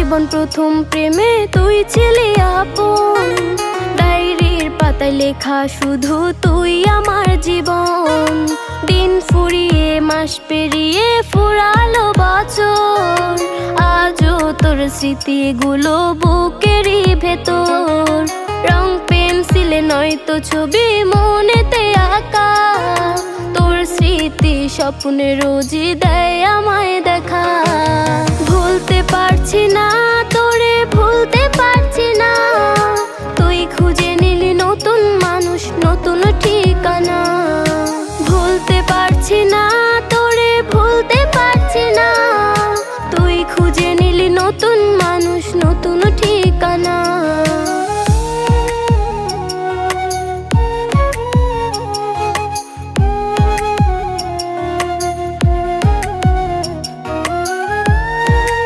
জীবন প্রথম প্রেমে তুই ছিলি আপন, ডায়েরির পাতায় লেখা শুধু তুই আমার জীবন। দিন ফুরিয়ে মাস পেরিয়ে ফুরালো বছর, আজও তোর স্মৃতিগুলো বুকেরই ভেতর। রং পেন্সিলে নয়তো ছবি মনেতে আঁকা, তোর স্মৃতি স্বপ্নে রোজই দেয় আমায় দেখা।